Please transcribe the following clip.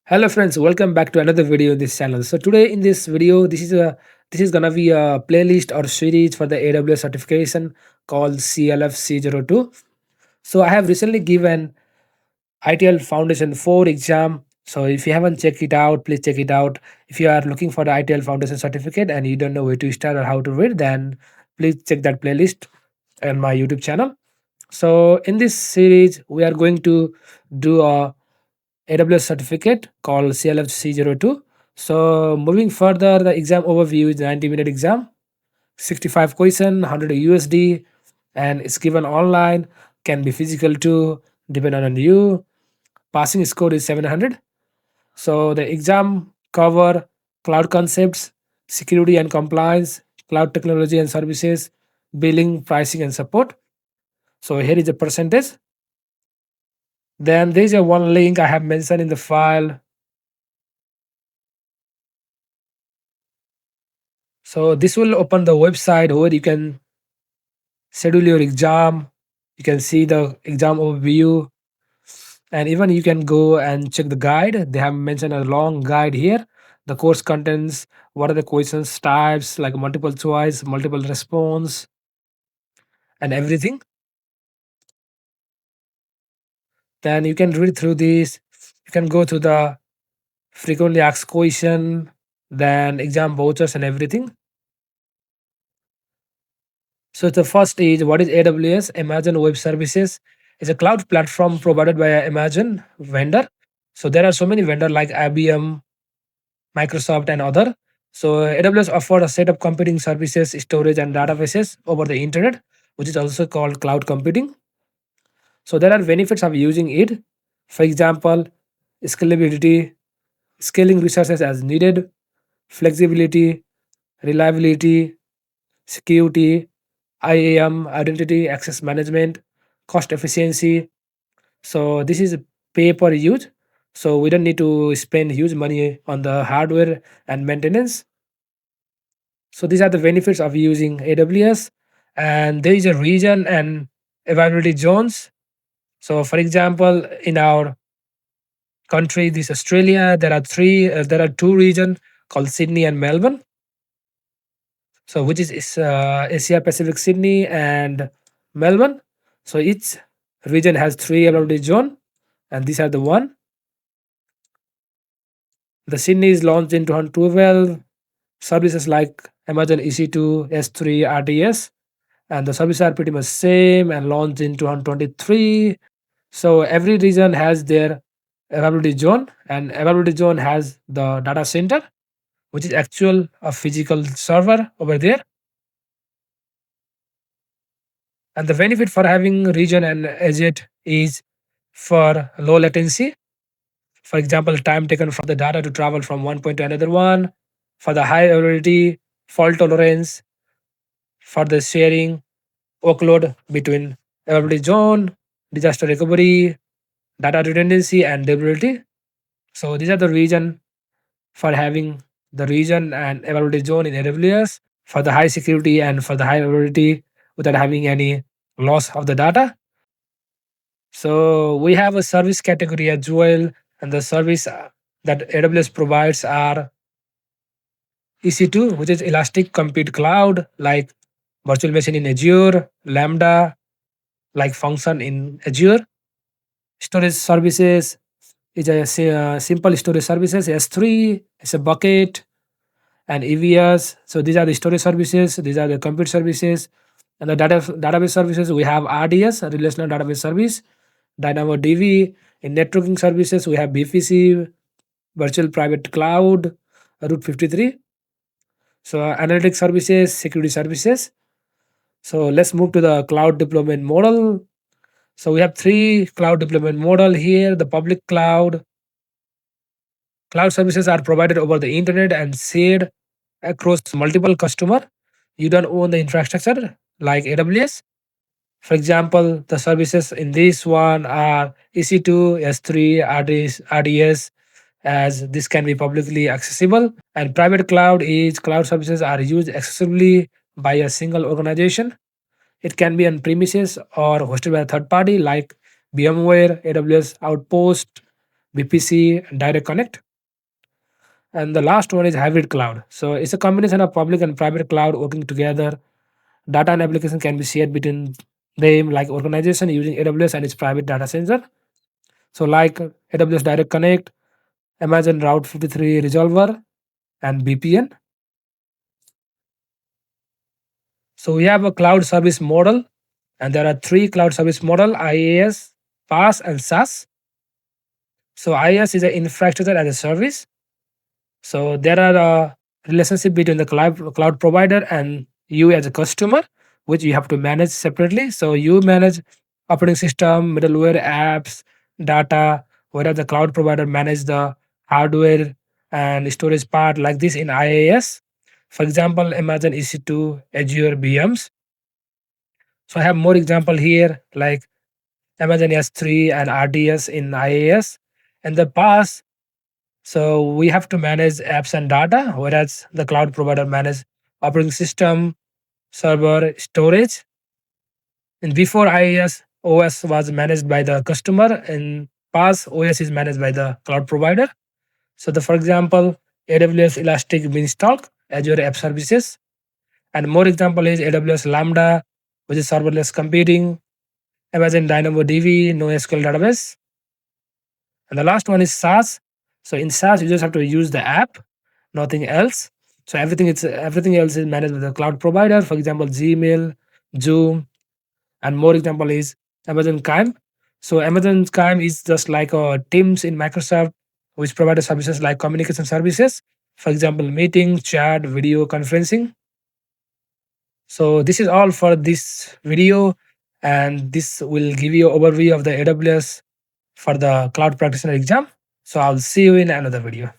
Hello friends, welcome back to another video in this channel. So today in this video, this is gonna be a playlist or series for the AWS certification called CLF-C02. So I have recently given ITL Foundation 4 exam. So if you haven't checked it out, please check it out. If you are looking for the ITL Foundation certificate and you don't know where to start or how to read, then please check that playlist on my YouTube channel. So in this series, we are going to do a AWS certificate called CLF-C02. So moving further, the exam overview is 90-minute exam, 65 question, 100 USD, and it's given online, can be physical too, depending on you. Passing score is 700. So the exam cover cloud concepts, security and compliance, cloud technology and services, billing, pricing and support. So here is the percentage. Then there is a one link I have mentioned in the file. So this will open the website where you can schedule your exam. You can see the exam overview, and even you can go and check the guide. They have mentioned a long guide here. The course contents, what are the questions types, like multiple choice, multiple response, and everything. Then you can read through this. You can go to the frequently asked question, then exam vouchers and everything. So the first is, what is AWS? Amazon Web Services is a cloud platform provided by a Amazon vendor. So there are so many vendors like IBM, Microsoft, and other. So AWS offers a set of computing services, storage, and databases over the internet, which is also called cloud computing. So there are benefits of using it. For example, scalability, scaling resources as needed, flexibility, reliability, security, IAM, identity access management, cost efficiency. So this is pay per use. So we don't need to spend huge money on the hardware and maintenance. So these are the benefits of using AWS. And there is a region and availability zones. So for example, in our country, this Australia, there are two regions called Sydney and Melbourne. So which is Asia Pacific Sydney and Melbourne. So each region has three availability zone, and these are the one. The Sydney is launched in 2012. Services like Amazon EC2, S3, RDS, and the services are pretty much same and launched in 2023. So every region has their availability zone, and availability zone has the data center, which is actual a physical server over there. And the benefit for having region and edge is for low latency. For example, time taken from the data to travel from one point to another one. For the high availability, fault tolerance, for the sharing workload between availability zone, disaster recovery, data redundancy, and durability. So these are the reason for having the region and availability zone in AWS for the high security and for the high availability without having any loss of the data. So we have a service category as well, and the service that AWS provides are EC2, which is Elastic Compute Cloud, like virtual machine in Azure, Lambda, like function in Azure. Storage services is simple storage services. S3 is a bucket, and EVS. So these are the storage services. These are the compute services, and the database services. We have RDS, a relational database service. DynamoDB. In networking services, we have VPC, Virtual Private Cloud, Route 53. So analytics services, security services. So let's move to the cloud deployment model. So we have three cloud deployment model here. The public cloud services are provided over the internet and shared across multiple customer. You don't own the infrastructure like AWS. For example, the services in this one are EC2, S3, RDS, as this can be publicly accessible. And private cloud is cloud services are used exclusively by a single organization. It can be on premises or hosted by a third party like VMware, AWS Outpost, VPC, Direct Connect. And the last one is hybrid cloud. So it's a combination of public and private cloud working together. Data and application can be shared between them, like organization using AWS and its private data center. So like AWS Direct Connect, Amazon Route 53 Resolver, and VPN. So we have a cloud service model, and there are three cloud service model: IaaS, PaaS, and SaaS. So IaaS is an infrastructure as a service. So there are a relationship between the cloud provider and you as a customer, which you have to manage separately. So you manage operating system, middleware, apps, data, whereas the cloud provider manage the hardware and storage part like this in IaaS. For example, Amazon EC2, Azure VMs. So I have more example here like Amazon S3 and RDS in IaaS. And the PaaS, so we have to manage apps and data, whereas the cloud provider manage operating system, server, storage. And before IaaS, OS was managed by the customer, and PaaS OS is managed by the cloud provider. So the for example, AWS Elastic Beanstalk, Azure App Services, and more example is AWS Lambda, which is serverless computing, Amazon DynamoDB, NoSQL database. And the last one is SaaS. So in SaaS, you just have to use the app, nothing else. So everything else is managed with the cloud provider. For example, Gmail, Zoom, and more example is Amazon Chime. So Amazon Chime is just like Teams in Microsoft, which provides services like communication services. For example, meeting, chat, video conferencing. So this is all for this video, and this will give you overview of the AWS for the cloud practitioner exam. So I'll see you in another video.